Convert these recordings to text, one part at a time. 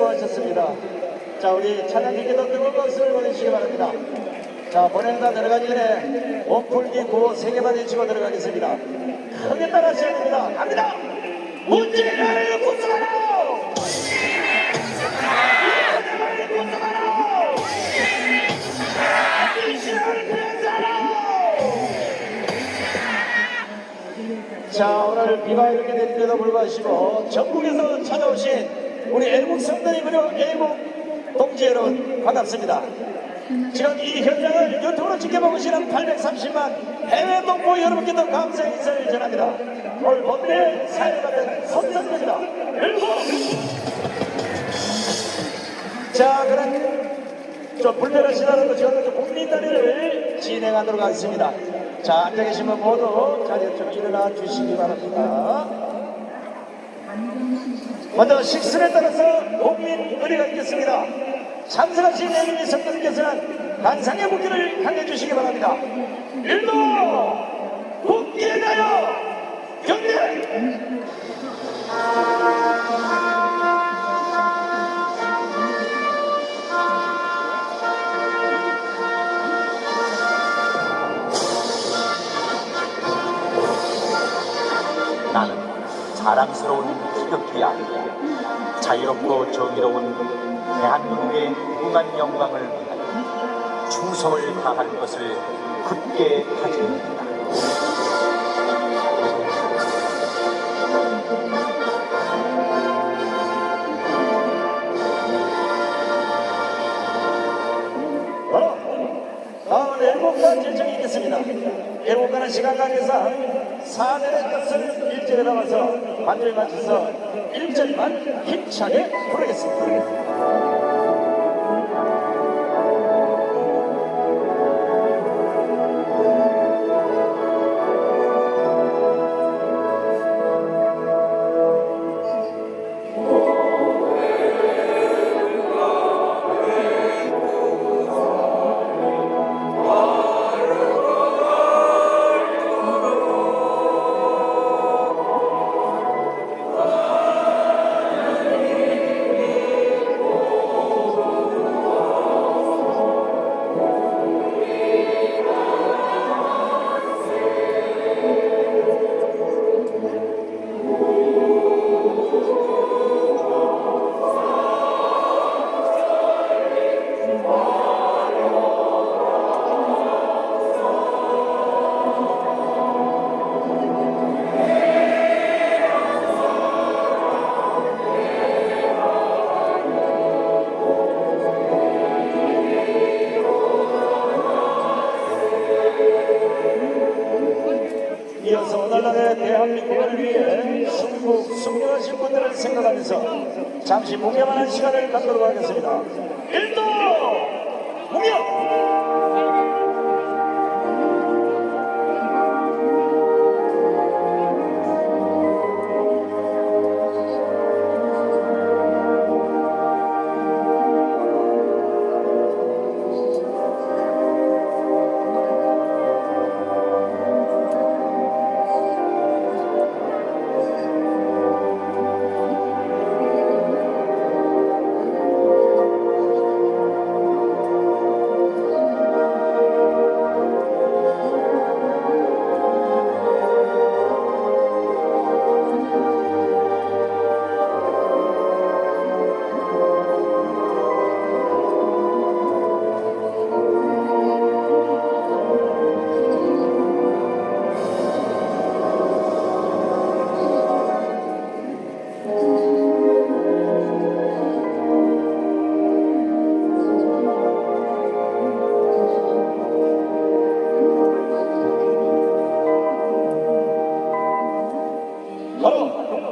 수고하셨습니다. 자, 우리 찬양님께도 뜨거운 박수를 보내주시기 바랍니다. 자, 본행사 들어가기 전에 원풀기 구호 3개만 해주고 들어가겠습니다. 크게 따라하셔야 됩니다. 갑니다! 문제를 구성하라! 문제를 구성하라! 미션을 폐하라! 자, 오늘 비가 이렇게 내리는데도 불구하고 전국에서 찾아오신 우리 애국 성도님 그리고 애국 동지 여러분 반갑습니다. 지금 이 현장을 유튜브로 지켜보고 계시는 830만 해외 동포 여러분께도 감사 인사를 전합니다. 오늘 본인의 사연을 받은 손선입니다. 자, 그럼 좀 불편하시더라도 지금부터 국민다리를 진행하도록 하겠습니다. 자, 앉아 계신 분 모두 자리에 좀 일어나 주시기 바랍니다. 먼저 식순에 따라서 국민의례가 있겠습니다. 참석하신 내림의 성도님께서는 간상의 국기를 향해 주시기 바랍니다. 일도 국기에 대하여 경례! 나는 자랑스러운 희극기 아니야. 자유롭고 정의로운 대한민국의 무궁한 영광을 위하여 충성을 다할 것을 굳게 다짐합니다. 다음 애국가 제청이 있겠습니다. 애국가는 시간 관계상 4대의 뜻을 1절에 담아서 반절 맞춰서 1절만 힘차게 부르겠습니다. 이어서 오늘날의 대한민국을 위해 순국하신 분들을 생각하면서 잠시 묵념하는 시간을 갖도록 하겠습니다. 일도 묵념!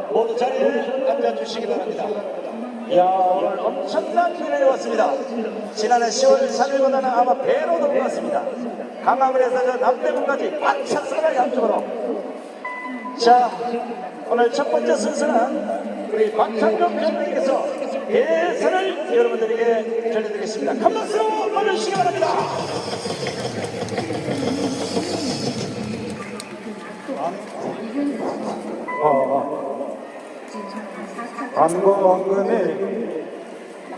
모두 자리에 앉아주시기 바랍니다. 이야, 오늘 엄청난 비가 왔습니다. 지난해 10월 3일보다는 아마 배로 넘은 것 같습니다. 강화문에서 저 남대문까지 꽉 찼습니다. 양쪽으로. 자, 오늘 첫 번째 순서는 우리 박찬종 대통령께서 예선을 여러분들에게 전해드리겠습니다. 큰 박수 보내주시기 바랍니다. 관고 원금이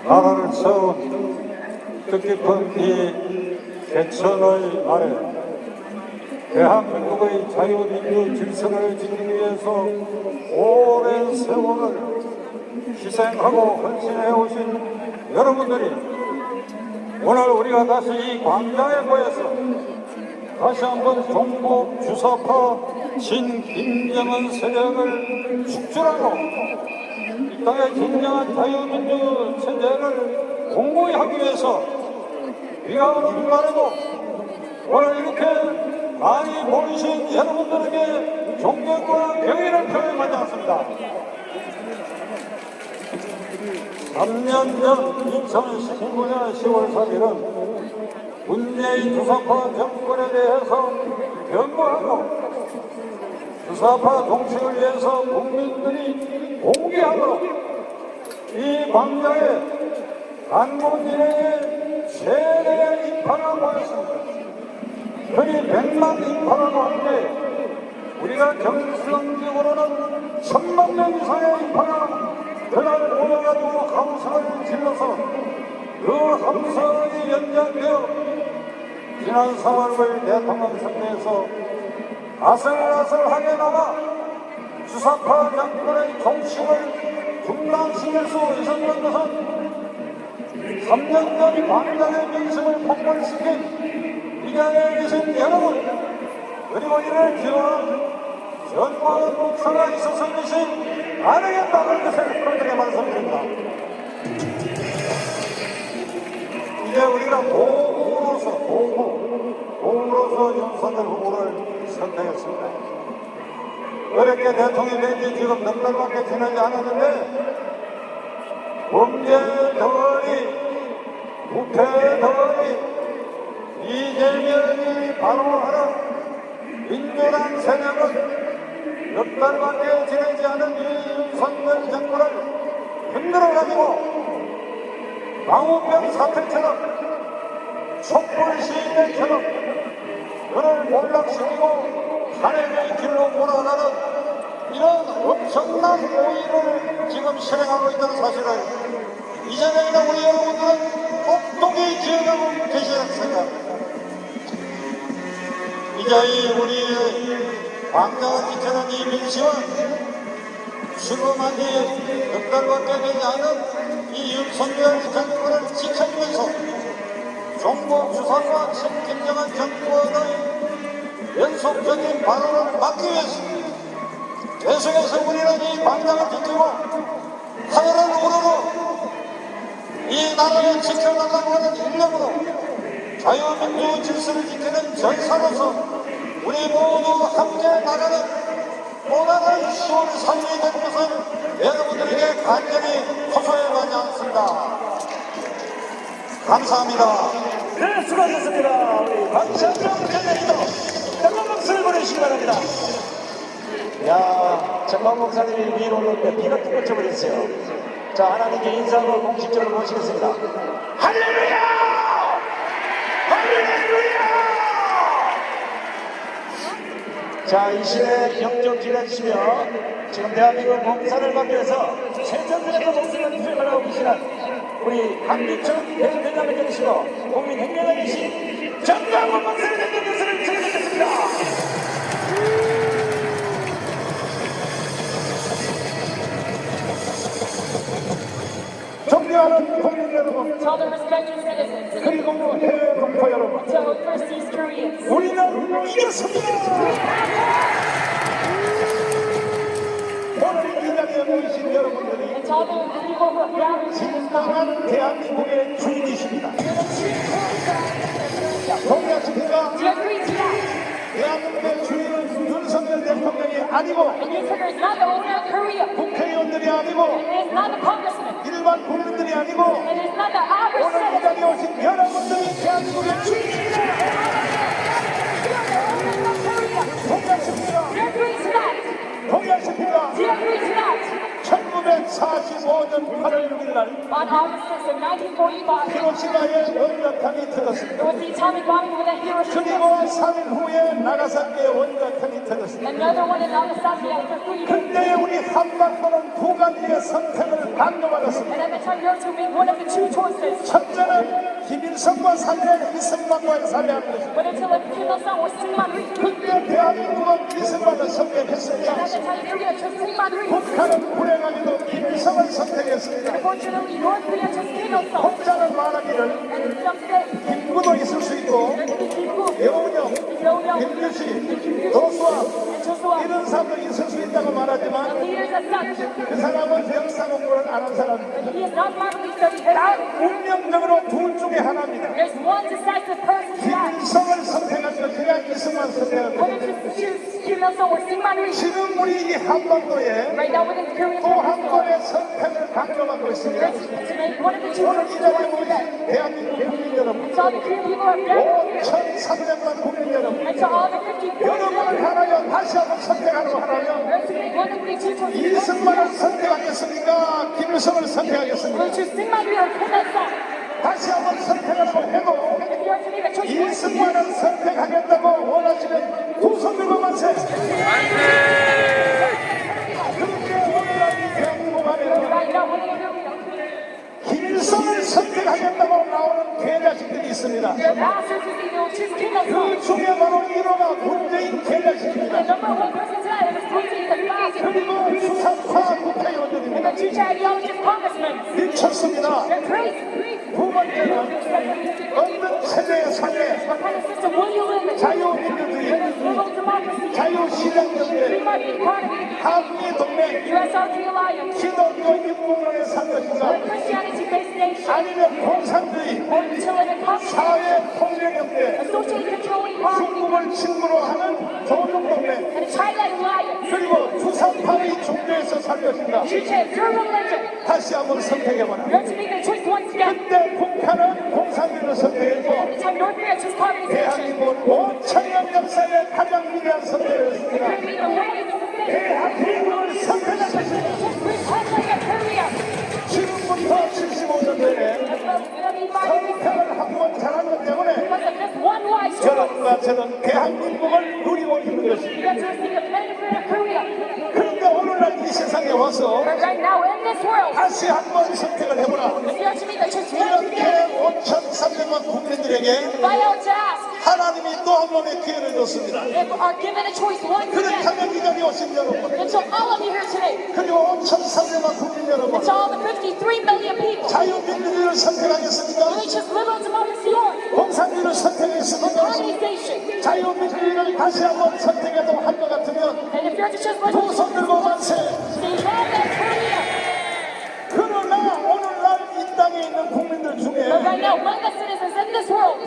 나라를 세운 뜻깊은 이 개천의 날에 대한민국의 자유민주 질서를 지키기 위해서 오랜 세월을 희생하고 헌신해 오신 여러분들이 오늘 우리가 다시 이 광장에 모여서 다시 한번 종북 주사파 진김정은 세력을 축출하고 이 땅의 진정한 자유민주 체제를 공고히 하기 위해서 우리가 오늘 말해도 오늘 이렇게 많이 모이신 여러분들에게 존경과 경의를 표명하지 않습니다. 3년 전 2019년 10월 3일은 문재인 주사파 정권에 대해서 경고하고 주사파 동식을 위해서 국민들이 공개하고 이 광장에 한국인의 최대의 인파가 모였습니다. 흔히 100만 인파라고 하는데 우리가 정성적으로는 1000만 명 이상의 인파가 그날 모여가지고 함성을 질러서 그 함성이 연장되어 지난 3월 대통령 선거에서 아슬아슬하게 나가 주사파 정권의 종식을 중단시킬 수 있었던 것은 3년 전 광장의 민심을 폭발시킨 이 자리에 계신 여러분 그리고 이를 기원한 전광훈 목사가 있어서 것이 아니겠다는 것을 그들에게 말씀드립니다. 이제 우리가 도구로서 윤석열 후보를 선택했습니다. 어렵게 대통령이 된 지 지금 넉 달밖에 지나지 않았는데 범죄 덩어리, 부패 덩어리, 이재명이 바로하는 민주당 세력은 몇 달밖에 지나지 않은 이 윤석열 정권을 흔들어가지고 광우병 사태처럼 촛불 시위대처럼 그를 몰락시키고 탄핵의 길로 몰아가는 이런 엄청난 모의를 지금 실행하고 있다는 사실을 이전에는 우리 여러분들은 똑똑히 기억하고 계시지 않습니까? 이제 우리 광장을 지키는 이 민심은 출범한 지 몇 달밖에 되지 않은 이 윤석열 정권을 지켜주면서 종북 주사파 김정은 정권의 연속적인 발언을 막기 위해서 계속해서 우리는 이 광장을 지키고 하늘을 우러러 이 나라를 지켜달라고 하는 일념으로 자유민주 질서를 지키는 전사로서 우리 모두 함께 나가는 또 다른 10월 3일이 된 것을 여러분들에게 간절히 호소해가지 않습니다. 감사합니다. 네, 수고하셨습니다. 우리 박찬정 전장님도 뜨거운 박수를 보내주시기 바랍니다. 야, 정광 목사님이 위로 올라올 비가 뚝 꽂혀버렸어요. 자, 하나님께 인사하고 공식적으로 모시겠습니다. 할렐루야! 할렐루야! 자, 이 시대 경종 지나주시며 지금 대한민국 공산을 막기위해서 최전선에서 목숨을 투쟁하고 계시는 우리 한기천 대통령을 계시고 국민 행명을 계신 정광훈 목사를 대표 교수를 전해드리겠습니다. 존경하는 국민 여러분, To all the respected citizens, 그리고 해외 동포 여러분, to overseas Koreans, 우리는 이겼습니다. 오늘 이 자리에 모이신 여러분들이 and to all the people who have gathered here this morning, 진정한 대한민국의 주인이십니다. 동의하십니까? do you agree to that? 대한민국의 주인은 윤석열 대통령이 아니고 And Yusuker is not the owner of Korea, 국회의원들이 아니고 and it is not the congressman, 일반 국민들이 아니고 and it is not the average 오늘 이 citizen. 자리에 오신 여러분들이 대한민국의 주인입니다. 동의하십니까? Do you agree to that? 동의하십니까? Do you agree to that? 1945년 8월 6일 날 On August 6th of 1945, 히로시마에 원자탄이 터졌습니다. it was the atomic bombing with a Hiroshima, 그리고 3일 후에 나가사키에 원자탄이 터졌습니다. another one in Nagasaki after 3 days. 그때 우리 한반도는 두 가지의 선택을 강요받았습니다. And at the time, you're to make one of the two choices. 첫째는 김일성과 사죄, 이승만과의 사죄하는 것입니다. Whether to let Kim Il-sung or Syngman Rhee. 그때 대한민국은 이승만을 And 선택했습니다. at the time, Korea chose Syngman Rhee. 북한은 불행하게도 김일성을 선택했습니다. Unfortunately, North Korea chose Kim Il-sung. 혹자는 말하기를 And some say, 김구도 있을 수 있고 there could be people, 여운형, Yo-Yo, 김규식, 도수아 and Joshua, 이런 사람도 있을 수 있다고 말하지만 leaders as such. 그 사람은 역사 공부를 안 한 사람입니다. He is not properly studied 딱 history. 운명적으로 둘 중에 하나입니다. There's one decisive person to that. 김일성을 선택할 것이냐 이승만 선택할 것이냐. Whether to choose Kim Il-sung or Syngman Rhee. 지금 우리 이 한반도에 Right now, within the Korean 또 한 Peninsula, 번의 선택을 강요받고 있습니다. to make one of the two 오늘 이 choices 자리에 today. 모이신 대한민국 국민 여러분, To all the Korean people are gathered here, 5,300만 국민 여러분, and to all the 50 여러분을 하나여 다시 한번 선택하려고 하라면 We're to make one of the two choices. 이승만을 선택하겠습니까? 김일성을 선택하겠습니까? We'll choose Syngman Rhee or Kim Il-sung. 다시 한번 선택하려고 해도 And if you are to make a choice, 이승만을 선택하겠다고 원하시면 두 손 들고 만세! 그런데 오늘날 이 대한민국 안에 right now, within Korea, 김일성을 선택하겠다고 나오는 개자식들이 있습니다. the bastards who say they will choose Kim Il-sung. 그 중에 바로 1호가 문재인 개자식입니다. The number one person tonight is Putin, the bastard. 그리고 수사파 국회의원들입니다. The teacher ideologist congressman. 미쳤습니다. They're crazy. 두 번째는 어떤 세대의 상에 What kind of system will you live in? 자유민주주의, Liberal democracy, 자유시장경제, free market economy, 한미 동맹, USRP alliance, 기독교 인문론에 산 or a 것인가? Christianity-based nation, 아니면 공산주의, or to live in communism, 사회 통일경제, associated controlling party, 중국을 친구로 하는 조중동맹, and a China alliance. 그리고 주사파의 종교에서 살 것인가? You choose your religion. 다시 한번 선택해보라. You're to make the choice once again. 그때 북한은 공산주의를 선택했고 At the time, North Korea chose communization. 대한민국은 5천년 역사의 가장 위대한 선택을 했습니다. Korea made the way of the 대한민국을 선택할 것입니다. Republic of Korea. 지금부터 75년 전에 선택을 한 번 잘한 것 때문에 Because of this one wise choice, 여러분과 저는 대한민국을 누리고 있는 것입니다. you get to receive the benefit of Korea. 그런데 오늘날 이 세상에 와서 But right now, in this world, 다시 한 번 선택을 해보라. if you are to make the choice once 이렇게 again, 5,300만 국민들에게 if I out to ask, 하나님이 또 한 번의 기회를 줬습니다. if are given a choice once again, 그렇다면 이 자리에 오신 여러분, and to all of you here today, 그리고 5,300만 국민 여러분, and to all the 53 million people, 자유민주주의를 선택하겠습니까? will you choose liberal democracy or 공산주의를 선택하겠습니까? communization? 자유민주주의를 다시 한번 선택해도 할 것 같으면 And if you're to choose 두 liberal 손 들고 만세! say Republic Korea. 그러나 오늘날 이 땅에 있는 국민들 But 중에 right now, among the citizens in this world,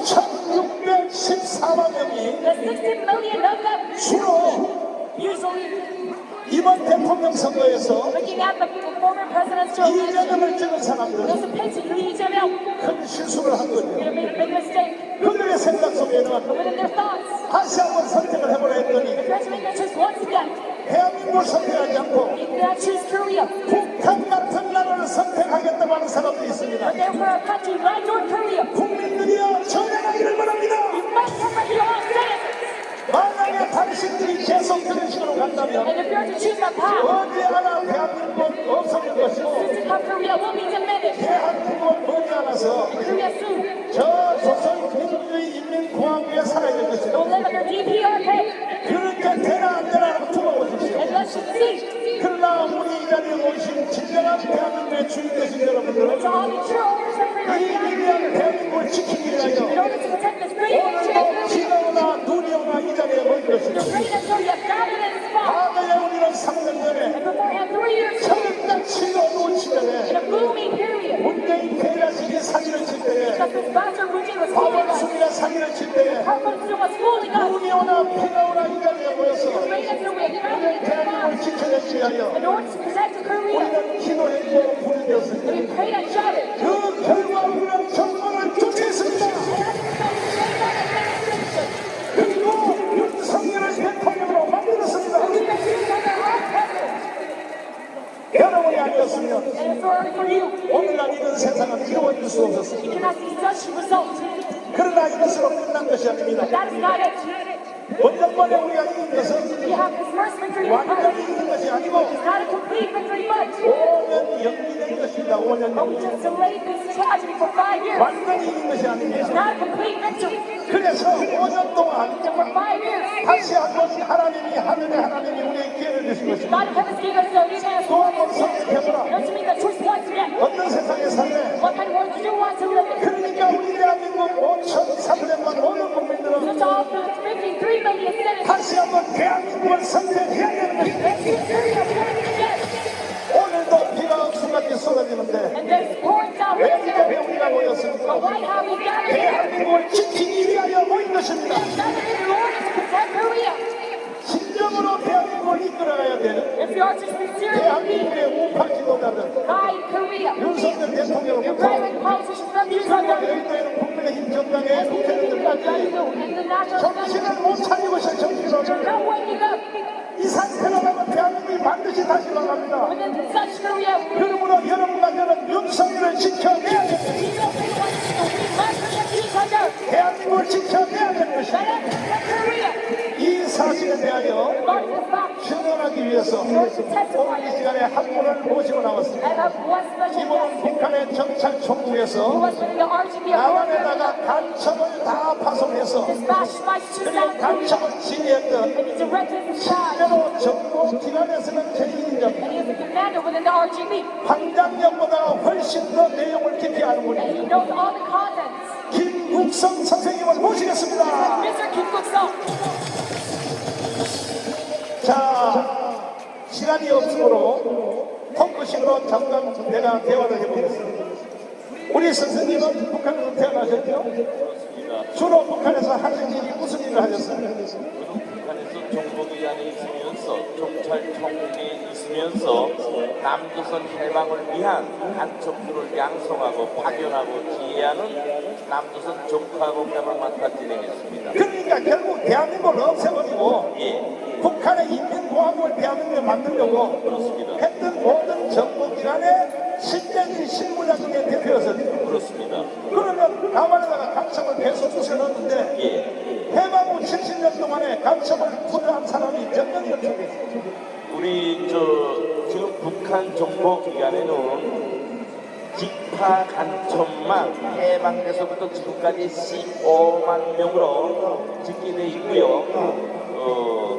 1614만 명이 the 60 million of them, 주로 usually 이번 대통령 선거에서 looking at the former presidential election, 이재명을 찍은 those 사람들은 who picked Lee Jae-myung, 큰 실수를 한 거죠. they made a big mistake 그들의 생각 속에는 within their thoughts. 다시 한번 선택을 해보라 했더니 If you're to make the choice once again, 대한민국을 선택하지 않고 you cannot choose Korea. 북한 같은 나라를 선택하겠다고 하는 사람도 있습니다. But therefore, a country like North Korea, 국민들이여 전향하기를 바랍니다. you must separate your own citizens. 만약에 당신들이 계속 그런 식으로 간다면 And if you're to choose that path, 머지않아 대한민국은 없어질 것이고 citizens Korea will be diminished. 대한민국은 머지않아서 Korea soon 저 조선민주주의 인민공화국에 살아야 될 will 것이고 live under DPRK. 그렇게 되나 안 되나라고 두어보십시오. And let's just see. 그러나 우리 이 자리에 오신 진정한 대한민국의 주인 되신 여러분들은 To all the true owners of 이 Korea, 위대한 대한민국을 지키기 in 위하여 order to protect this great nation of 오늘도 Korea, 비가 오나 눈이 오나 이 자리에 모인 것이고 the great until you have gathered in this spot. 과거에 우리는 3년 전에 And beforehand, 3 years ago, 철딱치고 어두운 in 시절에 a gloomy period, 문재인 대자식이 사진을 칠 때에 because this bastard Putin was fooling us, 박원순이가 사진을 칠 때에 Park Sung was fooling us, 눈이 오나 비가 오나 이 자리에 모여서 great until we have gathered in this 대한민국을 spot. 지켜내기 위하여 In order to protect Korea, 우리는 기도했고 부르되었습니다. we prayed and shouted. 그 결과 우리는 정권을 교체했습니다. 그리고 윤석열을 대통령으로 만들었습니다. 여러분이 아니었으면 And it's sorry for you. 오늘날 이런 세상은 이루어질 수 없었습니다. You cannot see such results. 그러나 이것으로 끝난 것이 아닙니다. That is not it. 번장만에 우리가 이긴 것은 We have this first victory in 완전히 Christ. 이긴 것이 아니고 It's not a complete victory, but 5년 연기된 것입니다. 5년 we 연기. just delayed this tragedy for 5 years. 완전히 이긴 것이 It's 아닙니다. not a complete victory. 그래서 5년 동안 And for 5 years, 다시 한번 하나님이 하늘의 하나님이 우리에게 기회를 주신 것입니다. God in heaven gave us the new chance 또 한 번 선택해보라. to make the choice once again. 어떤 세상에 살래? What kind of world do you want to live in? 그러니까 우리 대한민국 5,300만 모든 국민들은 Such all the 53 million citizens. 다시 한번 대한민국을 선택해야 되는 것입니다. Let's get serious again. 오늘도 비가 억수같이 쏟아지는데 And there's pouring down 왜 rain 이렇게 today. 우리가 But 모였습니까? why have we gathered here? 대한민국을 지키기 위하여 모인 것입니다. Gathered in order to protect Korea. 진정으로 대한민국을 이끌어가야 되는 If you are to sincerely 대한민국의 우파 지도자들 guide Korea, 윤석열 your 대통령부터 private politicians from the 이상과 United 여의도에는 국민의힘 정당의 국회의원들까지 and the national 정신을 못 차리고 있어요. 정신을 not waking up 이 상태로 가면 대한민국이 반드시 다시 망합니다. within such Korea. 그러므로 여러분과 저는 윤석열을 지켜내야 됩니다. We must protect each other. 대한민국을 지켜내야 되는 Let 것입니다. us protect Korea. 이 사실에 대하여 Regarding the fact, 증언하기 위해서 오늘 이 시간에 한 분을 모시고 나왔습니다. I have one special 이분은 guest 북한의 정찰총국에서 who was within the RGB of 남한에다가 간첩을 다 파송해서 dispatched spies to 그리고 South Korea 간첩을 지휘했던 and he directed the spy. 실제로 정보 기관에서는 제1인자 And he is the commander within the RGB. 황장년보다 훨씬 더 내용을 깊이 아는 And 분입니다. he knows all the contents. 김국성 선생님을 모시겠습니다. Mr. Kim Guk-sung. 자, 시간이 없으므로 토크식으로 잠깐 내가 대화를 해보겠습니다. 우리 선생님은 북한에서 태어나셨죠? 주로 북한에서 하신 일이 무슨 일을 하셨어요? 북한에서 정보기관에 있으면서 경찰청에 있으면서 남조선 해방을 위한 간첩들을 양성하고 파견하고 지휘하는 남조선 적화공작을 맡아 진행했습니다. 그러니까 결국 대한민국을 없애버리고 예, 북한의 인민공화국을 대한민국에 만들려고 그렇습니다. 했던 모든 정보기관의 실제적인 실무자 중에 대표였었죠. 그렇습니다. 그러면 남한에다가 간첩을 계속 쑤셔넣었는데 예, 해방 후 70년 동안에 간첩을 투자한 사람이 몇 명 정도 있어요? 우리 지금 북한 정보기관에는 직파 간첩만 해방돼서부터 지금까지 15만 명으로 집계되어 있고요.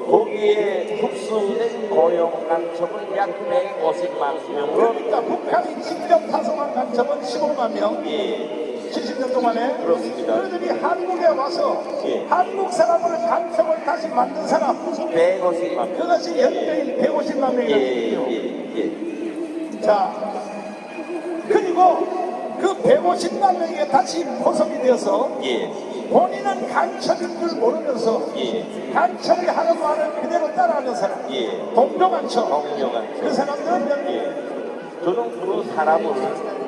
거기에 흡수된 고용 간첩은 약 150만 명으로 그러니까 북한이 직접 파송한 간첩은 15만 명 예, 70년 동안에 그렇습니다. 그들이 한국에 와서 예. 한국 사람을 간첩을 다시 만든 사람 150만 명. 그것이 연대인 150만 명이나 예, 돼요. 예, 예. 자, 그리고 그 150만 명이 다시 포섭이 되어서 예, 본인은 간첩인 줄 모르면서 예, 간첩이 하는 말을 그대로 따라하는 사람 예. 동료간첩 동료간첩. 그 사람들은 저는 그 사람을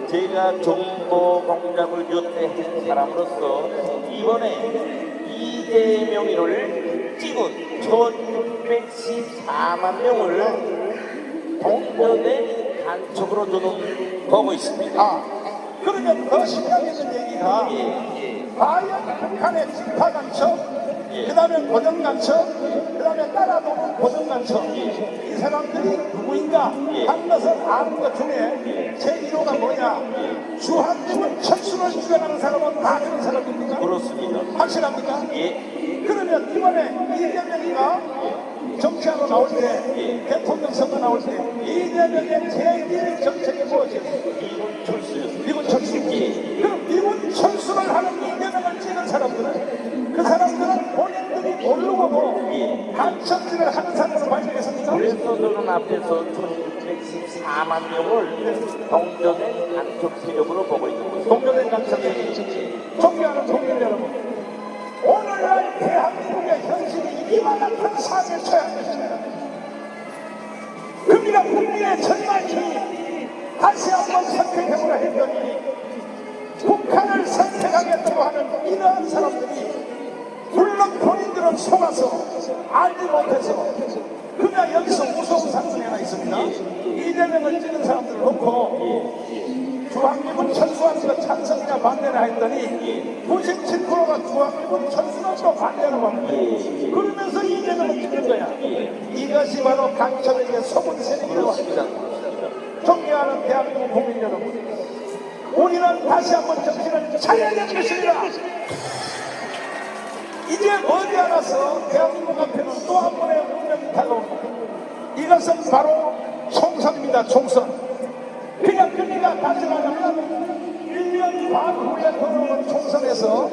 제가 정보 공작을 요태한 사람으로서 이번에 이재명이를 찍은 1614만 명을 동료된 간첩으로 저는 보고 있습니다. 그러면 더 신경있는 얘기가 과연 북한의 직파간첩 예. 그 다음에 고정간첩 그 다음에 따라도는 고정간첩 이 사람들이 누구인가 한 것을 아는 것 중에 제 1호가 뭐냐 주한미군 철수를 주장하는 사람은 다 그런 사람입니까? 그렇습니다. 확실합니까? 예, 그러면 이번에 이재명이가 정치하러 나올 때 대통령 선거 나올 때 이재명의 제1 정책이 무엇이에요? 미군 철수였습니다. 미군 철수. 그럼 미군 철수를 하는 이재명을 찍은 사람들은 그 사람들은 본인들이 모르고도 간첩질을 하는 사람으로 발견했습니까? 그래서 저는 앞에서 1614만 명을 동료된 간첩 세력으로 보고 있는 것입니다. 동료된 간첩들이 존경하는 국민 여러분 오늘날 대한민국의 현실이 이만한 사기에 처한 것입니다. 그러니까 국민의 전반이 다시 한번 선택해보라 했더니 북한을 선택하겠다고 하는 이러한 사람들이 물론 본인들은 속아서 알지 못해서 그냥 여기서 무서운 사건이 하나 있습니다. 이재명을 찍은 사람들을 놓고 주한미군 철수하는 거 찬성이냐 반대냐 했더니 97%가 정부와 중앙일보 철수는 또 반대하고 합니다. 그러면서 이재명을 찍는 거야. 이것이 바로 강철에게 속은 세력이라고 합니다. 존경하는 대한민국 국민 여러분, 우리는 다시 한번 정신을 차려야 될 것입니다. 이제 머지않아서 대한민국 앞에는 또 한 번의 운명이 다가옵니다. 이것은 바로 총선입니다. 총선. 그냥 우리가 가져가려면 1년 반 후에 돌아오는 총선에서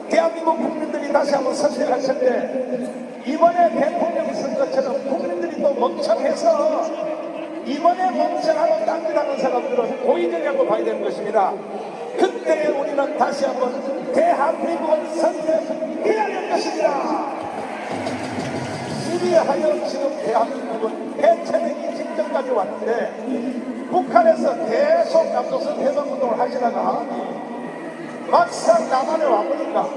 대한민국 국민들이 다시 한번 선택할 텐데, 이번에 대통령 선거처럼 국민들이 또 멍청해서 이번에 멍청하고 딴짓하는 사람들은 고의적이라고 봐야 되는 것입니다. 그때 우리는 다시 한번 대한민국을 선택해야 될 것입니다. 이리하여 지금 대한민국은 해체되기 직전까지 왔는데, 북한에서 계속 남조선 해방운동을 하시다가 막상 남한에 와보니까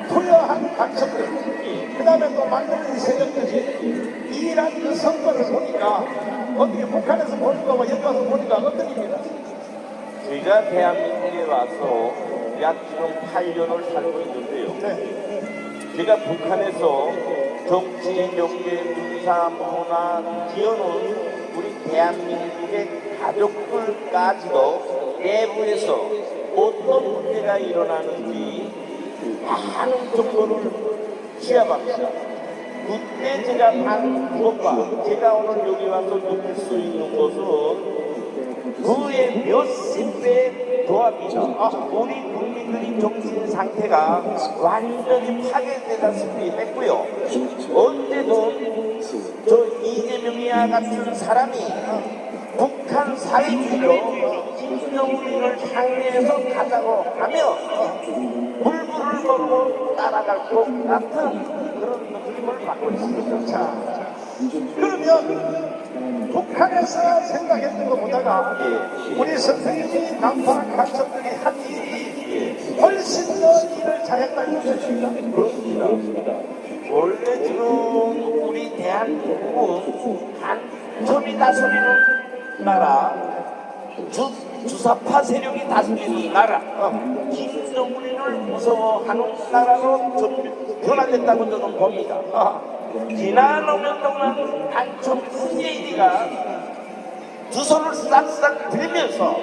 투여한 간첩들, 그 다음에 또 만드는 세력들이 이란 그 선거를 보니까 어떻게 북한에서 보는 거와 여기 와서 보니까 어떤 입니다. 저희가 대한민국에 와서 약 지금 8년을 살고 있는데요. 제가 북한에서 정치, 경제, 군사, 문화, 기여는 우리 대한민국의 가족들까지도 내부에서 어떤 문제가 일어나는지 많은 정보를 취합합니다. 그때 제가 한 것과 제가 오늘 여기 와서 느낄 수 있는 것은 그의 몇십 배 더합니다. 우리 국민들이 정신 상태가 완전히 파괴되다시피 했고요. 언제든 저 이재명이와 같은 사람이 북한 사회주의로 김정은을 향해서 가자고 하며 불불을 거르고 따라갈 것 같은 그런 느낌을 받고 있습니다. 자, 그러면 북한에서 생각했던 것보다가 우리 선생님이 남한 간첩들이 한 일이 훨씬 더 일을 잘했다 이것입니다. 그렇습니다. 원래 지금 우리 대한민국은 간첩이 다스리는 나라, 주사파 세력이 다스리는 나라, 김정은을 무서워하는 나라로 좀 변화됐다고 저는 봅니다. 지난 5년 동안 간첩 CID가 두 손을 싹싹 들면서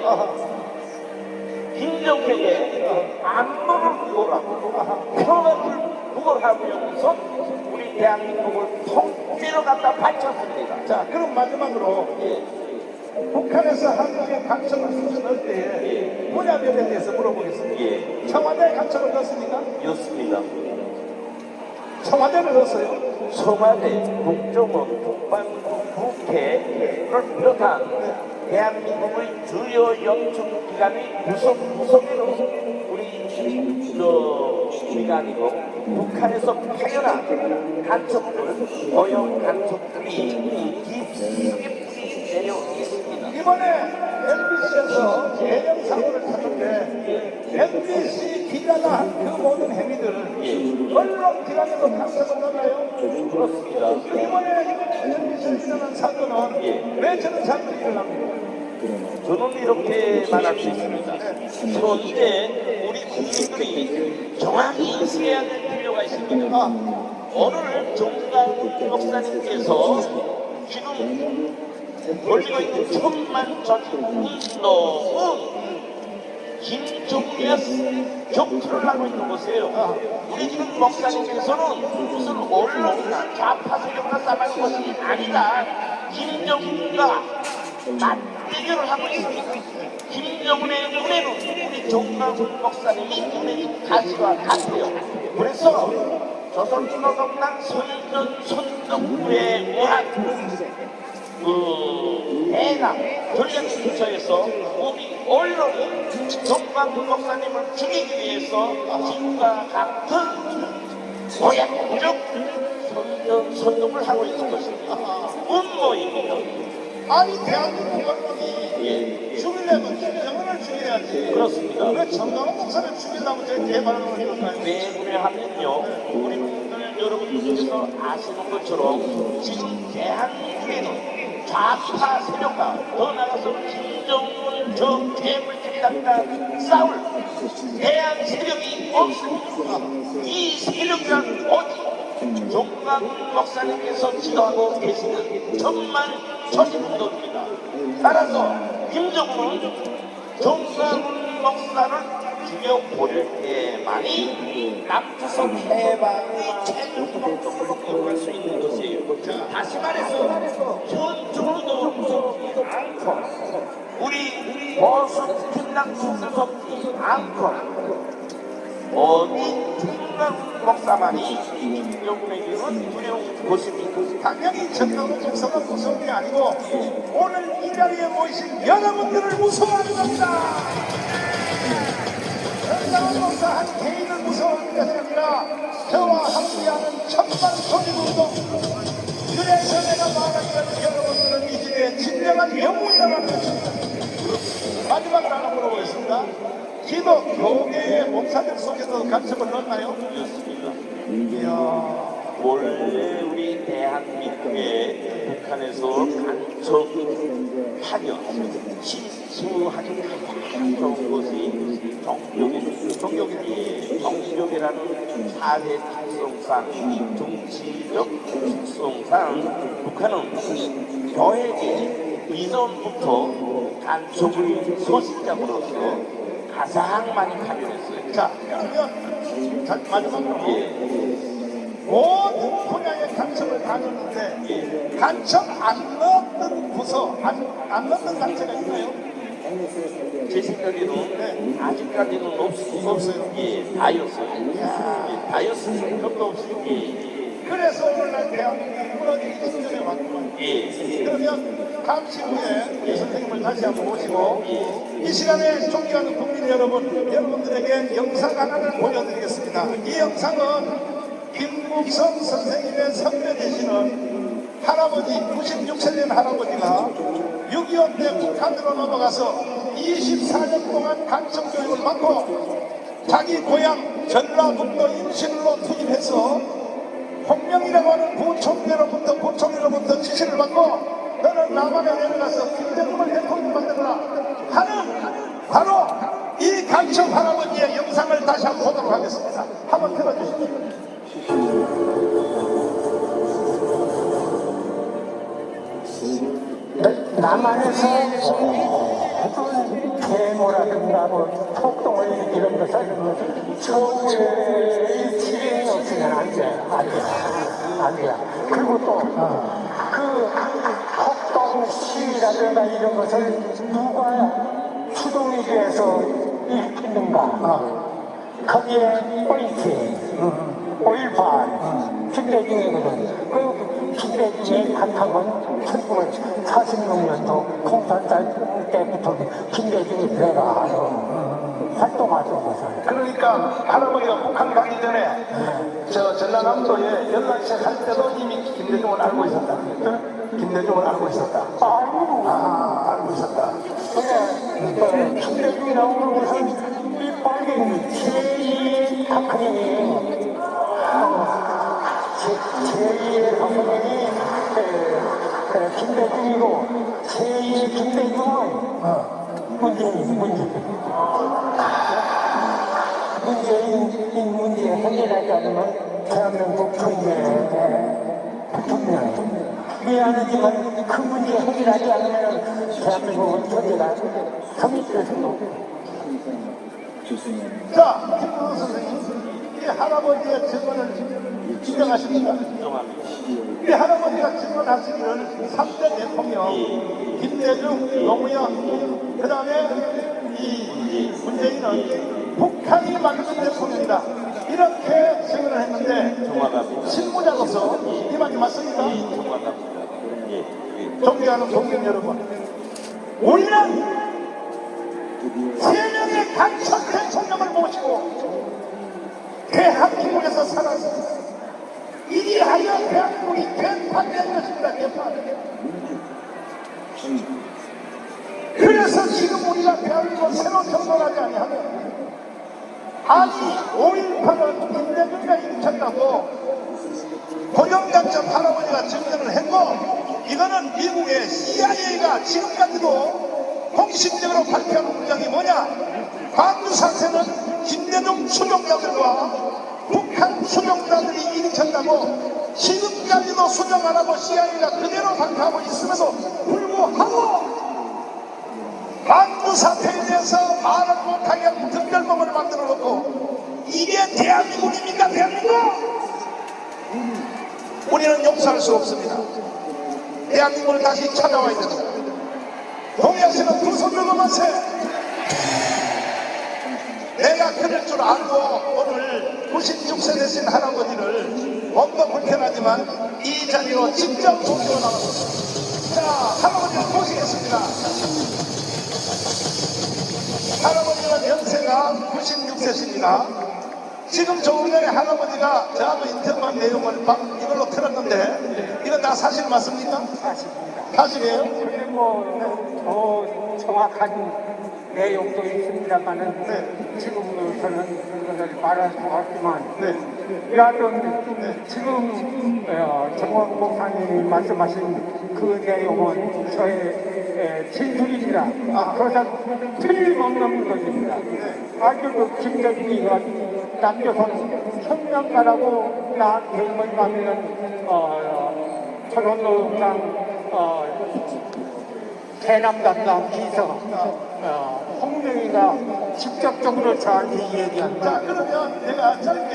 김정은에게 안보를 구걸하고 평화를 구걸하면서 우리 대한민국을 통째로 갖다 바쳤습니다. 자, 그럼 마지막으로 북한에서 한국에 간첩을 수준할 때 분야별에 대해서 물어보겠습니다. 청와대에 간첩을 넣었습니까? 였습니다. 청와대를 넣었어요. 청와대, 국정원, 국방부, 국회를 비롯한 대한민국의 주요 영축기관의 구석구석으로 우리가 아니고 북한에서 파견한 간첩들, 고용 간첩들이 깊숙이 뿌리 내려 있습니다. 이번에 MBC에서 대형 사고를 탔는데 MBC 기자가 한 그 모든 행위들을 언론 기관에도 간섭을 넣나요? 그렇습니다. 이번에 MBC에서 일어난 사건은 왜 저런 사건이 일어납니까? 저는 이렇게 말할 수 있습니다. 그런데 우리 국민들이 정확히 인식해야 될 필요가 있습니다. 오늘 정강 목사님께서 지금 벌리고 있는 1000만 전국 운동은 김정은이가 격투를 하고 있는 것이에요. 우리 지금 목사님께서는 무슨 언론이나 좌파 세력과 싸우는 것이 아니다. 김정은과 맞대결을 하고 있습니다. 김정은의 눈에는 우리 정강훈 목사님이 눈에 가시와 같아요. 그래서 조선노동당 선정부의 우한 대남 전략기초에서 우리 언론이 정강훈 목사님을 죽이기 위해서 지금과 같은 고약적 선동을 하고 있는 것입니다. 음모입니다. 아니 대한민국 언론이 죽이려면 김정은을 죽여야지. 그렇습니다. 왜 정강훈 목사를 죽이려면 저희 대발언을 해볼까요? 왜 그러냐면요, 우리 분들 여러분들께서 아시는 것처럼 지금 대한민국에는 좌파 세력과 더 나아가서 김정은 저 괴물 집단과 싸울 대한 세력이 없습니다. 이 세력이란 어디? 종강 목사님께서 지도하고 계시는 천만 조직운동입니다. 따라서 김정은은 종강 목사를 죽여버릴 때만이 남조선 해방의 최종 목적으로 이루어갈 수 있는 것이에요. 다시 말해서 전주도 무섭지 않고 우리 보수 김남수 무섭지 않고 어디 종강 목사만이 김정은에게는 두려운 것입니다. 당연히 전강훈 목사가 무서운 게 아니고 오늘 이 자리에 모이신 여러분들을 무서워하는 겁니다. 전강훈 목사 한 개인을 무서워하는 것이 아니라 저와 함께하는 천만 조직운동. 그래서 내가 말한 건 여러분들은 이 시대의 진정한 영웅이라고 하는 것입니다. 마지막으로 하나 물어보겠습니다. 기독 교계의 목사들 속에서 간섭을 넣나요? 그렇습니다. 이야. 원래 우리 대한민국에 북한에서 간첩 파견 실수하기 가장 좋은 것이 정치적이라는 사회 특성상 정치적 특성상 북한은 교회에 이전부터 간첩의 소식자로서 가장 많이 파견했어요. 자, 그러면 마지막으로 모든 분야의 간첩을 다녔는데 간첩 안 넣는 부서, 안 넣는 단체가 있나요? 제 생각에는 아직까지는 없어요. 예, 다였어요. 예, 다였어요. 겁도 없이. 예, 그래서 오늘날 대한민국이 무너지기 직전에 왔구만. 예. 그러면 잠시 후에 이 선생님을 다시 한번 모시고 이 시간에 존경하는 국민 여러분, 여러분들에게 영상 하나를 보여드리겠습니다. 이 영상은 김국성 선생님의 선배 되시는 할아버지, 96세 된 할아버지가 6.25 때 북한으로 넘어가서 24년 동안 간첩 교육을 받고 자기 고향 전라북도 임실로 투입해서 홍명이라고 하는 부총리로부터 지시를 받고 너는 남한에 내려가서 김대중을 대통령 만들어라 하는 바로 이 간첩 할아버지의 영상을 다시 한번 보도록 하겠습니다. 한번 틀어주십시오. 남한에서 어떤 계모라든가 뭐 폭동을 이런 것을 서울에 지령이 없으면 안 돼. 그리고 또 그 폭동 시위라든가 이런 것을 누가 추동이 돼서 일으키는가 거기에 포인트 5.18 김대중이거든. 그 김대중의 간탕은 1946년도 공산당 때부터 김대중이 내가 활동하던 것을. 그러니까 할아버지가 북한 가기 전에 저 전라남도에 연락처 할 때도 이미 김대중을 알고 있었다. 김대중을 알고 있었다. 알고 있었다. 근데 김대중이라고 그러는 것은 이 빨갱이 제2의 박근혜니 제2의 박근혜니 김대중이고 제2의 김대중은 문재인 해결하지 않으면 대한민국 부통령 미안하지만 그 문제 해결하지 않으면 대한민국은 존재가 성립될 수 없고. 자, 김문호 선생님, 이 할아버지의 증언을 인정하십니까? 이 할아버지가 증언하시기를 3대 대통령, 김대중, 노무현, 그 다음에 이 문재인은 북한이 만든 대통령이다. 이렇게 증언을 했는데, 실무자로서 이 말이 맞습니까? 존경하는 국민 여러분, 우리는 3명의 간첩 대통령을 모시고 대한민국에서 살았습니다. 이리하여 대한민국이 개판된 것입니다. 개판. 그래서 지금 우리가 대한민국을 새로 정돈하지 아니하면 아니 5.18은 김대중이가 일으켰다고 고령간첩 할아버지가 증언을 했고 이거는 미국의 CIA가 지금까지도 공식적으로 발표하는 문장이 뭐냐? 광주 사태는 김대중 수정자들과 북한 수정자들이 일으켰다고 지금까지도 수정 안 하고 CIA가 그대로 방치하고 있음에도 불구하고 광주 사태에 대해서 말을 못하게 하는 특별법을 만들어 놓고 이게 대한민국입니까? 대한민국? 우리는 용서할 수 없습니다. 대한민국을 다시 찾아와야 됩니다. 동해시는 두 손 들고 만세. 내가 그럴 줄 알고 오늘 96세 되신 할아버지를 몸도 불편하지만 이 자리로 직접 모시고 나왔습니다. 자, 할아버지를 모시겠습니다. 할아버지는 연세가 96세십니다. 지금 조금 전에 할아버지가 저하고 인터뷰한 내용을 이걸로 틀었는데 이건 다 사실 맞습니까? 사실입니다. 사실이에요? 근데 더 정확한 내용도 있습니다만은 지금부터는 그것을 말할 수 없지만 여하튼 지금 정원 목사님이 말씀하신 그 내용은 저의 진술입니다. 그것은 틀림없는 것입니다. 아주 그 김정기가 남조선 혁명가라고 나한테 뭐냐면은 천원노동당 대남담당 비서 홍명희가 직접적으로 저한테 얘기한다. 자, 그러면 내가 짧게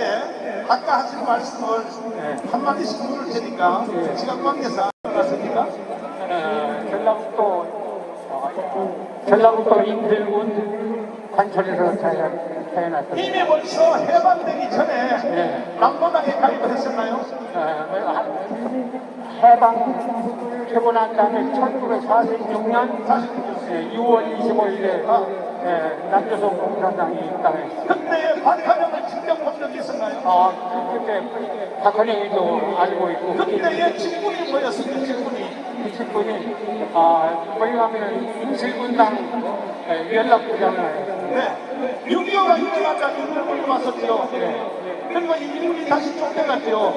아까 하신 말씀을 한마디씩 물을 테니까 시간 관계상 맞습니까? 전라북도 인필군 관천에서 태어났습니다. 이미 벌써 해방되기 전에 남로당에 가입을 했었나요? 해방되고 난 다음에 1946년 6월 25일에 남조선 공산당이 입당했습니다. 그때 박한영을 직접 본 적이 있었나요? 그때 박헌영이도 알고 있고 그때의 직분이 뭐였습니까? 그 직분이 뭐냐면 임실군당 연락부장을 네. 6.25가 일어났다 인물이 왔었죠. 그리고 이 인물이 다시 쫓겨갔죠.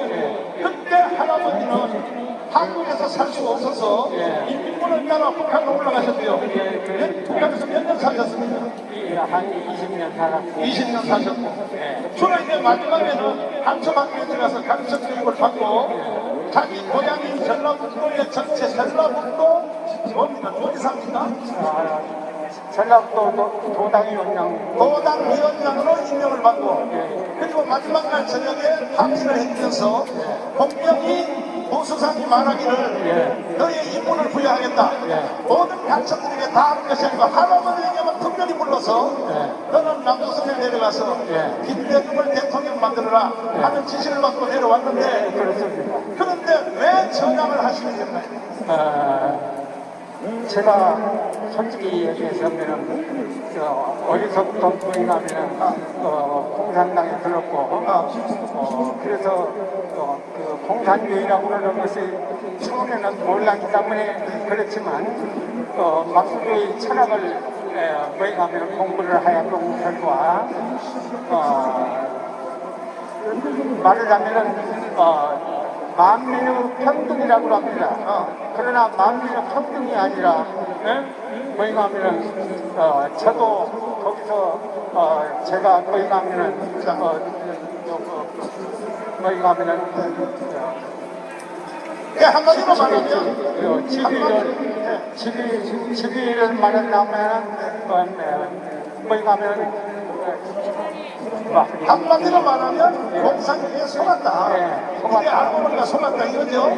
그때 할아버지는 한국에서 살 수가 없어서 인민군을 따라 북한으로 올라가셨대요. 북한에서 몇 년 사셨습니까? 한 20년 살았고 20년 사셨고. 주로 이제 마지막에는 강초학교에 들어가서 강청 교육을 받고 자기 고향인 전라북도의 전체 전라북도 뭡니까? 도지사입니까? 전라북도 도당위원장 도당 위원장으로 임명을 받고 그리고 마지막 날 저녁에 합의를 해주면서 공명이 보수상이 말하기를 너의 임무를 부여하겠다. 모든 강청들에게 다 하는 것이 아니고 할아버지에게만 특별히 불러서 너는 남조선에 내려가서 김대중을 대통령 만들어라 하는 지시를 받고 내려왔는데 그런데 왜 전향을 하시게 됐나요? 제가 솔직히 얘기해서면은 어디서부터 보이냐면은 공산당에 들었고 그래서 그 공산주의라고 그러는 것이 처음에는 몰랐기 때문에 그렇지만 막수주의 철학을 보이냐면 공부를 하였던 결과 말하자면은 만민의 평등이라고 합니다. 그러나 만민의 평등이 아니라 뭐냐면은 저도 거기서 제가 뭐냐면은 뭐냐면은 한마디로 말하면 지위를 말한다면 뭐냐면 한마디로 말하면 공산주의에 속았다. 이게 알고 보니까 속았다 이거죠.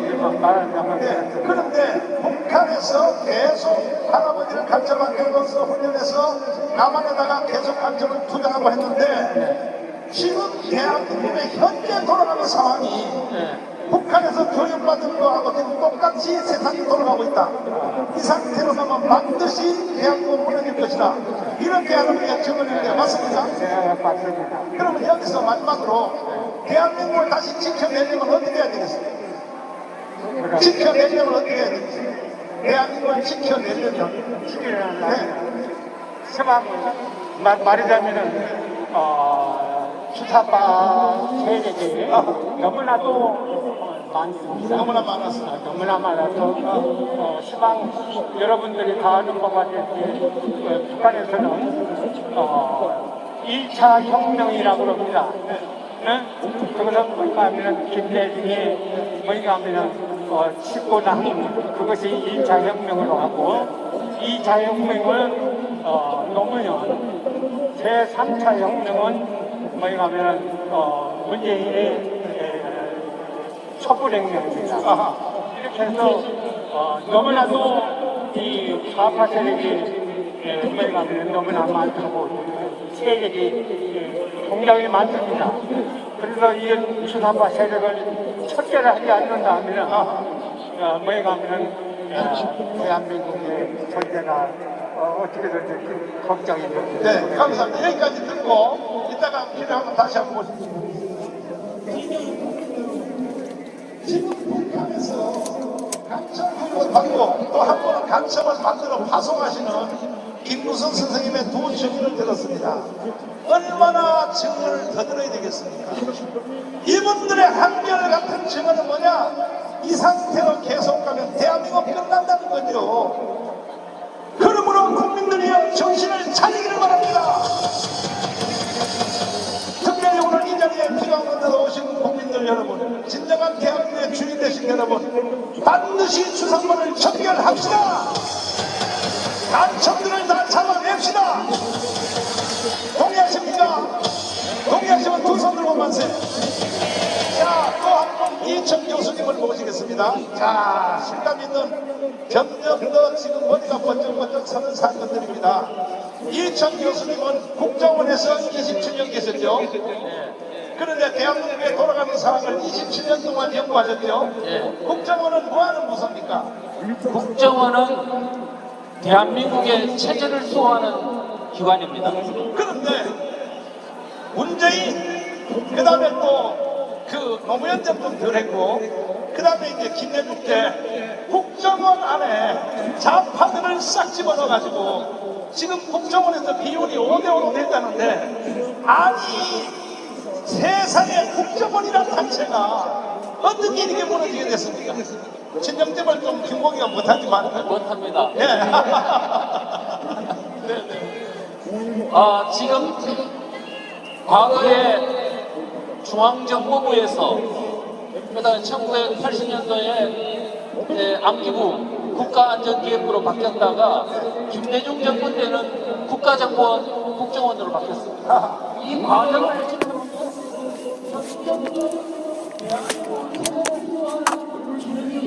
그런데 북한에서 계속 할아버지를 간첩학교로서 훈련해서 남한에다가 계속 간첩을 투자하고 했는데 지금 대한민국의 현재 돌아가는 상황이 북한에서 교육받은 거하고 지금 똑같이 세상이 돌아가고 있다. 이 상태로 가면 반드시 대한민국은 무너질 것이다. 이렇게 할아버지가 적어냈는데 맞습니까? 네, 맞습니다. 그러면 여기서 마지막으로 대한민국을 다시 지켜내려면 어떻게 해야 되겠습니까? 지켜내려면 어떻게 해야 되겠습니까? 대한민국을 지켜내려면 말하자면은 주사파 세력이 너무나도 많습니다. 너무나 많았어. 너무나 많아서 시방 여러분들이 다 아는 바와 같이 북한에서는 1차 혁명이라고 그럽니다. 네? 그것은 뭔가 하면 김대중이 뭔가 하면 짓고 난 그것이 1차 혁명으로 하고 2차 혁명은 노무현 제3차 혁명은 뭔가 하면 문재인의 촛불혁명입니다. 이렇게 해서 너무나도 이 좌파 세력이 뭔가 하면 너무나 많고 세력이 굉장히 많습니다. 그래서 이 주사파 세력을 척결을 하지 않는다 하면 뭐에 가면 대한민국의 전제가 어떻게 될지 걱정이 됩니다. 네, 감사합니다. 여기까지 듣고 이따가 필요하면 다시 한번 보십시오. 지금 북한에서 간첩을 받고 또 한 번은 간첩을 만들어 파송하시는 김무성 선생님의 두 증언을 들었습니다. 얼마나 증언을 더 들어야 되겠습니까? 이분들의 한결같은 증언은 뭐냐? 이 상태로 계속 가면 대한민국 끝난다는 거죠. 그러므로 국민들이여 정신을 차리기를 바랍니다. 특별히 오늘 이 자리에 피감원으로 오신 국민들 여러분, 진정한 대한민국의 주인 되신 여러분, 반드시 주상권을 척결합시다. 간첩들을 다 잡아냅시다. 동의하십니까? 동의하시면 두 손 들고 만세. 자, 또 한 번 이천 교수님을 모시겠습니다. 자, 실감 있는 점점 더 지금 머리가 번쩍번쩍 서는 사건들입니다. 이천 교수님은 국정원에서 27년 계셨죠? 그런데 대한민국에 돌아가는 상황을 27년 동안 연구하셨죠? 국정원은 뭐하는 부서입니까? 국정원은 대한민국의 체제를 수호하는 기관입니다. 그런데 문재인, 그 다음에 또 그 노무현 정권 덜 했고, 그 다음에 이제 김대중 때 국정원 안에 좌파들을 싹 집어넣어가지고 지금 국정원에서 비율이 5대5로 됐다는데, 아니 세상에 국정원이라는 단체가 어떻게 이렇게 무너지게 됐습니까? 친정집을 좀 김공기가 못하지만 못합니다. 예. 지금 과거에 중앙정보부에서 그다음에 1980년도에 안기부 국가안전기획부로 바뀌었다가 김대중 정권 때는 국가정보원 국정원으로 바뀌었습니다. 이 과정을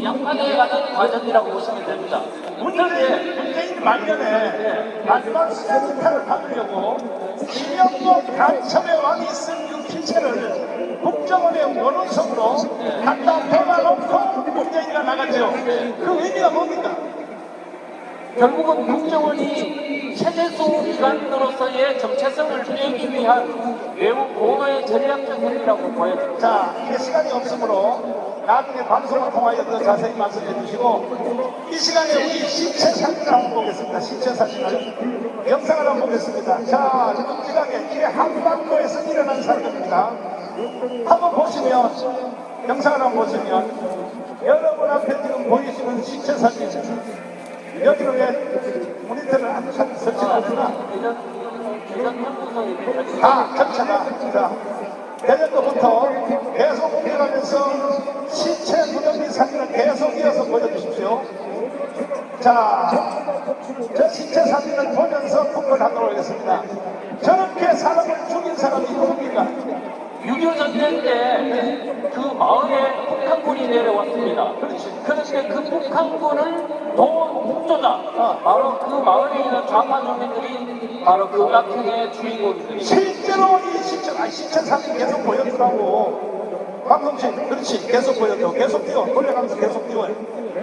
양파대에 가는 과정이라고 보시면 됩니다. 문재인 말년에 마지막 시간을 받으려고 김영도 간첩의 왕이 쓴 그 피체를 국정원의 원원석으로 갖다 박아놓고 문재인이가 나갔죠. 그 의미가 뭡니까? 결국은 국정원이 체제수호 기관으로서의 정체성을 폐하기 위한 매우 고도의 전략적 행위라고 보여집니다. 자, 이게 시간이 없으므로 나중에 방송을 통하여 더 자세히 말씀해 주시고, 이 시간에 우리 신체 사진을 한번 보겠습니다. 신체 사진을 영상을 한번 보겠습니다. 자, 끔찍하게 이게 한반도에서 일어난 사건입니다. 한번 보시면, 영상을 한번 보시면 여러분 앞에 지금 보이시는 신체 사진, 여기로 왜 모니터를 안 설치하구나. 전차가 자, 대전도부터 계속 옮겨가면서 시체 무덤이 사진을 계속 이어서 보여주십시오. 자, 저 시체 사진을 보면서 분석하도록 하겠습니다. 저렇게 사람을 죽인 사람이 누굽니까? 6.25 전쟁 때 그 마을에 북한군이 내려왔습니다. 그런데 그 북한군을 도운 국조자, 바로 그 마을에 있는 좌파 주민들이 바로 그 악행의 주인공입니다. 실제로 이 시체 사진 계속 보여주라고. 방송실, 그렇지, 계속 보여줘. 계속 띄워. 돌려가면서 계속 띄워요.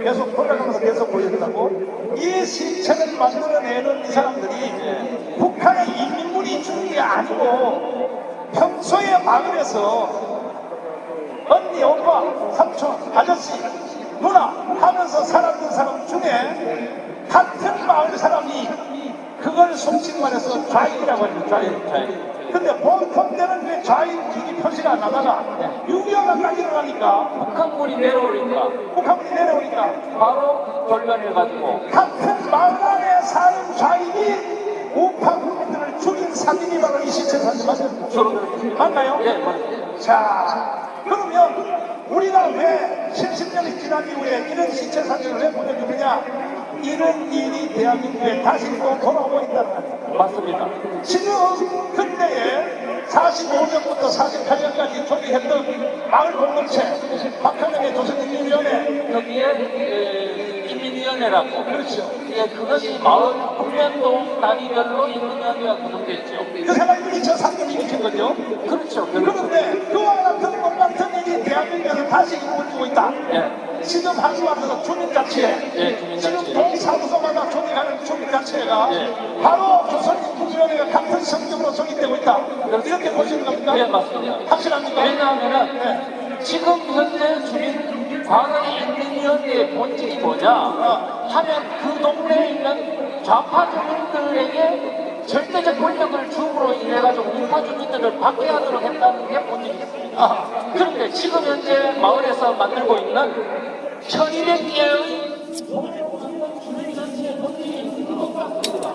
계속 돌려가면서 계속 보여준다고. 이 시체를 만들어내는 이 사람들이 북한의 인민군이 주는 게 아니고 평소에 마을에서 언니, 오빠, 삼촌, 아저씨, 누나 하면서 살았던 사람 중에 같은 마을 사람이 그걸 속칭 말해서 좌익이라고 하죠. 좌익. 근데 보통 때는 왜 좌익이 표시가 안 나다가 6.25가 딱 일어나니까 북한군이 내려오니까 북한군이 내려오니까 바로 돌변해가지고 같은 마을 안에 사는 좌익이 우파 국민들을 죽인 사진이 바로 이 시체 사진 맞나요? 예, 맞습니다. 자, 그러면 우리가 왜 70년이 지난 이후에 이런 시체 사진을 왜 보내주느냐? 이런 일이 대한민국에 다시 또 돌아오고 있다는 거예요. 맞습니다. 지금 그때에 45년부터 48년까지 조직했던 마을 공동체, 박헌영의 조선인민위원회, 여기에 인민위원회라고. 그렇죠. 예, 그것이 마을 국면동 단위별로 인민위원회가 구성되어 있죠. 그 생각이 2003년 일으킨 거죠. 그렇죠. 그런데 그와 같은 똑같은 일이 대한민국에서 다시 이루어지고 있다. 예, 지금 한국에서 주민자치회, 예, 주민자치회. 지금 동사무소마다 조직하는 주민자치회가 예. 바로 조선인민위원회가 같은 성격으로 조직되고 있다. 이렇게 보시는 겁니까? 예, 맞습니다. 확실합니까? 왜냐하면은 지금 현재 주민 과거의 인민위원회의 본질이 뭐냐 하면 그 동네에 있는 좌파 주민들에게 절대적 권력을 줌으로 인해 가지고 우파 주민들을 밖에 하도록 했다는 게 본질이 있습니다. 그런데 지금 현재 마을에서 만들고 있는 1200개의 주민단체의 본질이 똑같습니다.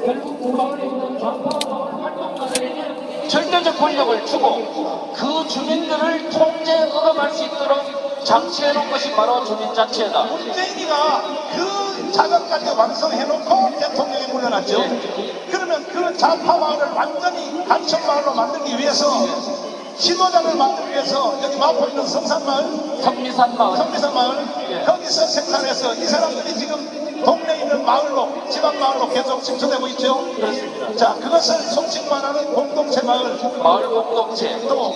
결국 그 마을에 있는 좌파 마을 활동가들에게 절대적 권력을 주고 그 주민들을 통제 얻어갈 수 있도록 장치해 놓은 것이 바로 주민자치회다. 문재인이가 그 작업까지 완성해놓고 대통령에 물러났죠. 그러면 그 좌파 마을을 완전히 간첩 마을로 만들기 위해서 지도자를 만들기 위해서 여기 마포 있는 성산마을, 성미산 마을. 성미산 마을 거기서 생산해서 이 사람들이 지금 동네에 있는 마을로 지방 마을로 계속 증소되고 있죠. 자, 그것을 속칭 말하는 공동체 마을, 마을 공동체, 또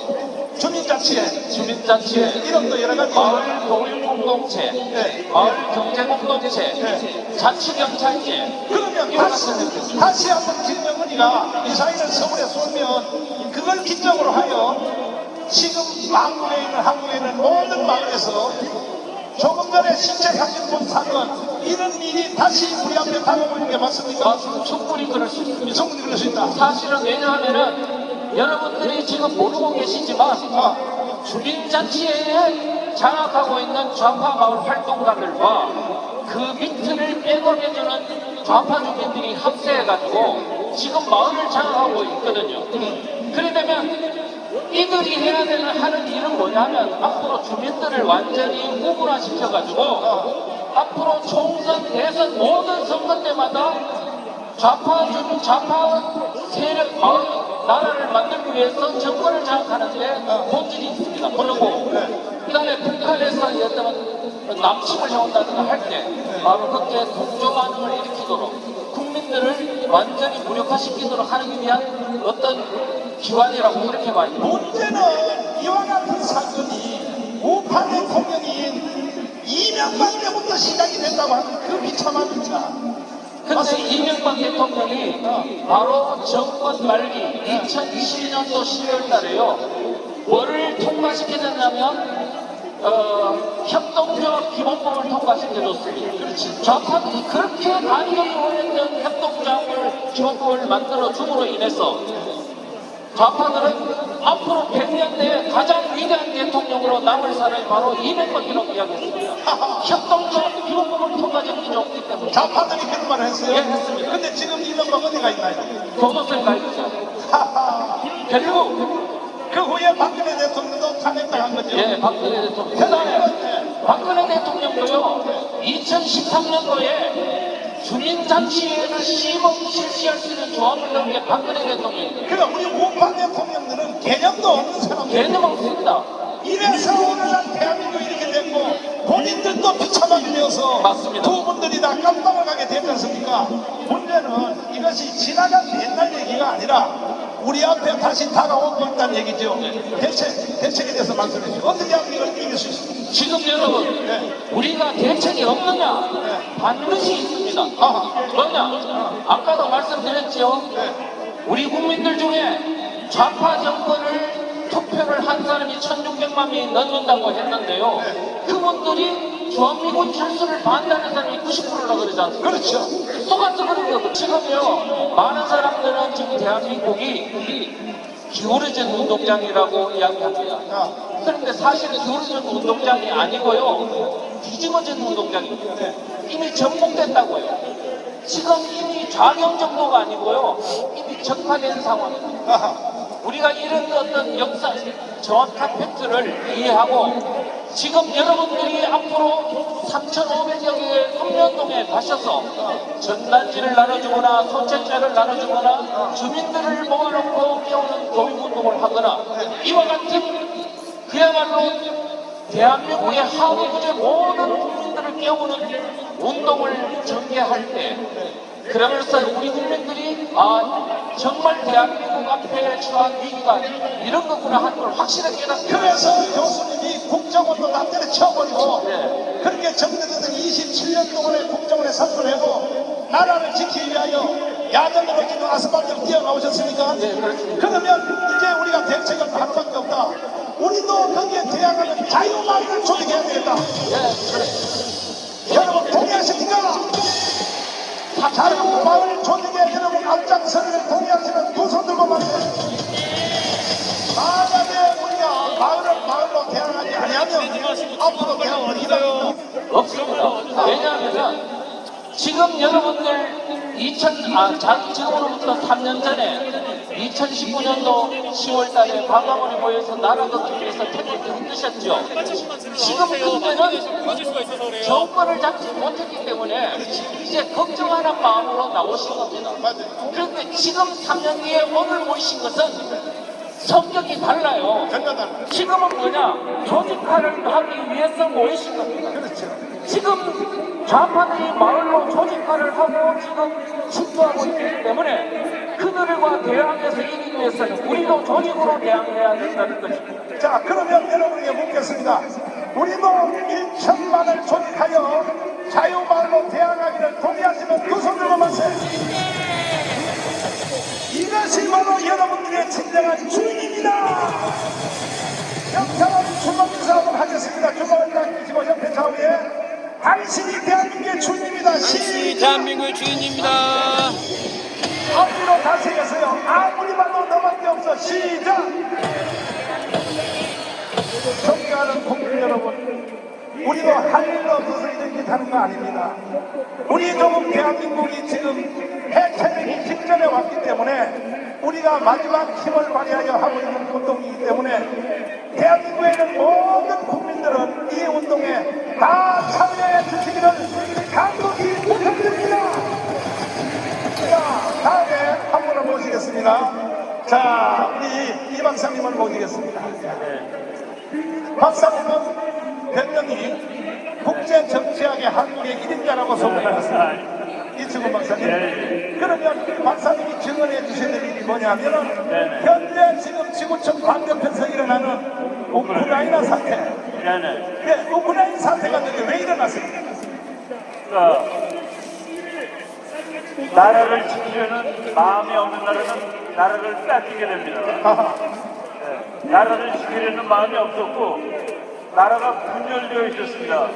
주민자치회, 주민자치회, 이런 여러 가지 마을 교육 공동체, 네. 마을 경제 공동체, 자치경찰제. 그러면 다시 한번 김정은이가 미사일을 서울에 쏘면 그걸 기점으로 하여 지금 한국에 있는 모든 마을에서 조금 전에 신체 사진 본 사건 이런 일이 다시 우리 앞에 다가오는 게 맞습니까? 맞습니다. 충분히 그럴 수 있습니다. 충분히 그럴 수 있다. 사실은 왜냐하면은 여러분들이 지금 모르고 계시지만 주민자치회에 장악하고 있는 좌파 마을 활동가들과 그 밑을 빼곡해주는 좌파 주민들이 합세해가지고 지금 마을을 장악하고 있거든요. 그래 되면 이들이 해야 되는 하는 일은 뭐냐면 앞으로 주민들을 완전히 우분화시켜가지고 앞으로 총선, 대선 모든 선거 때마다 좌파 주민, 좌파 세력, 마을, 나라를 만들기 위해서 정권을 장악하는데 본질이 있습니다. 그리고 그 다음에 북한에서 어떤 남침을 해온다든가 할 때 바로 그때 동조 반응을 일으키도록 국민들을 완전히 무력화시키도록 하기 위한 어떤 기관이라고 이렇게 봐요. 문제는 이와 같은 사건이 우파 대통령인 이명박 때부터 시작이 됐다고 하는 그 비참한 문자. 근데 이명박 대통령이 바로 정권 말기 2012년도 10월 달에요. 뭐를 통과시켰냐면 협동조합 기본법을 통과시켜줬습니다. 그렇지. 좌파들이 그렇게 간격이 오랬던 협동조합을 기본법을 만들어 줌으로 인해서 좌파들은 앞으로 100년 내에 가장 위대한 대통령으로 남을 사람이 바로 이명박이라고 이야기했습니다. 협동조합 기본법을 통과시킨 게 없기 때문에. 좌파들이 그런 말을 했어요. 예, 했습니다. 근데 지금 이명박 어디가 있나요? 교도소에 가 있죠. 결국 그 후에 박근혜 대통령도 탄핵당한 거죠. 예, 박근혜 대통령. 그 다음에 박근혜 대통령도요, 2013년도에 주민자치회를 시범 실시할 수 있는 조합을 넣은 게 박근혜 대통령입니다. 그러니까 우리 우파 대통령들은 개념도 없는 사람들. 개념 없습니다. 이래서 오늘날 대한민국이 이렇게 됐고 본인들도 비참하게 되어서 맞습니다. 두 분들이 다 깜빵을 가게 되지 않습니까? 문제는 이것이 지나간 옛날 얘기가 아니라 우리 앞에 다시 다가오고 있다는 얘기죠. 대책에 대해서 말씀해 주시죠. 어떻게 하면 이걸 이길 수 있습니까? 지금 여러분, 우리가 대책이 없느냐? 반드시 있습니다. 뭐냐? 아까도 말씀드렸죠. 우리 국민들 중에 좌파 정권을 투표를 한 사람이 1600만 명이 넘는다고 했는데요. 그분들이 주한미군 철수를 반대하는 사람이 90%라고 그러지 않습니까? 그렇죠. 똑같은 그런 거고 지금요 많은 사람들은 지금 대한민국이 기울어진 운동장이라고 이야기합니다. 그런데 사실은 기울어진 운동장이 아니고요. 뒤집어진 운동장입니다. 이미 전복됐다고요. 지금 이미 좌경 정도가 아니고요. 이미 적화된 상황입니다. 우리가 이런 어떤 역사, 정확한 팩트를 이해하고 지금 여러분들이 앞으로 3,500여 개의 읍면동에 가셔서 전단지를 나눠주거나 소책자를 나눠주거나 주민들을 모아놓고 깨우는 교육운동을 하거나 이와 같은 그야말로 대한민국의 하루부의 모든 국민들을 깨우는 운동을 전개할 때 그러면서 우리 국민들이 정말 대한민국 앞에 처한 위기가 이런 거구나 하는 걸 확실하게 깨닫습니다. 그래서 교수님이 국정원도 다 때려쳐버리고 그렇게 정리되던 27년 동안의 국정원에 선포내고 나라를 지키기 위하여 야전으로 지금 아스팔트로 뛰어나오셨습니까? 그러면 이제 우리가 대책은 하나밖에 없다. 우리도 거기에 대항하는 자유마을을 조직해야 되겠다. 여러분 동의하십니까? 자유마을 조직에 여러분 앞장서기를 동의하시는 두 손 들고 말씀해. 만약에 우리가 마을로 대항하지 아니하면 앞으로 대항을 이뤄 없습니다. 왜냐하면 지금 여러분들 지금으로부터 3년 전에 2019년도 10월 달에 광화문에 모여서 나라 걷기 위해서 태극기 흔드셨죠. 지금 그때는 정권을 잡지 못했기 때문에 이제 걱정하는 마음으로 나오신 겁니다. 그런데 지금 3년 뒤에 오늘 모이신 것은 성격이 달라요. 지금은 뭐냐? 조직화를 하기 위해서 모이신 겁니다. 지금 좌파들이 마을로 조직화를 하고 지금 침투하고 있기 때문에 그들과 대항해서 이기기 위해서는 우리도 조직으로 대항해야 된다는 것입니다. 자, 그러면 여러분에게 묻겠습니다. 우리도 1천만을 조직하여 자유마을로 대항하기를 동의하시는 두 손 들고 말씀. 이것이 바로 여러분들의 진정한 주인입니다. 경찰은 출범인사하도록 하겠습니다. 주범장 계시고 옆에 좌우에 당신이 대한민국의 주인입니다. 대한민국의 주인입니다. 앞뒤로 다시 했어요. 아무리 봐도 너밖에 없어. 시작! 존경하는 국민 여러분, 우리도 할 일 없어서 이런 짓 하는 거 아닙니다. 우리 조금 대한민국이 지금 해체되기 직전에 왔기 때문에 우리가 마지막 힘을 발휘하여 하고 있는 운동이기 때문에 대한민국에 있는 모든 국민들은 이 운동에 다 참여해 주시기를 간곡히 부탁드립니다. 자, 다음에 한 분을 모시겠습니다. 자, 우리 이 박사님을 모시겠습니다. 박사님은 별명이 국제정치학의 한국의 1인자라고 소개하셨습니다. 이충훈 박사님. 그러면 박사님이 증언해 주셔야 될 일이 뭐냐면은 현재 지금 지구촌 반대편에서 일어나는 우크라이나 사태. 네, 우크라이나 사태가 왜 일어났습니까? 나라를 지키려는 마음이 없는 나라는 나라를 뺏기게 됩니다. 나라를 지키려는 마음이 없었고 나라가 분열되어 있었습니다.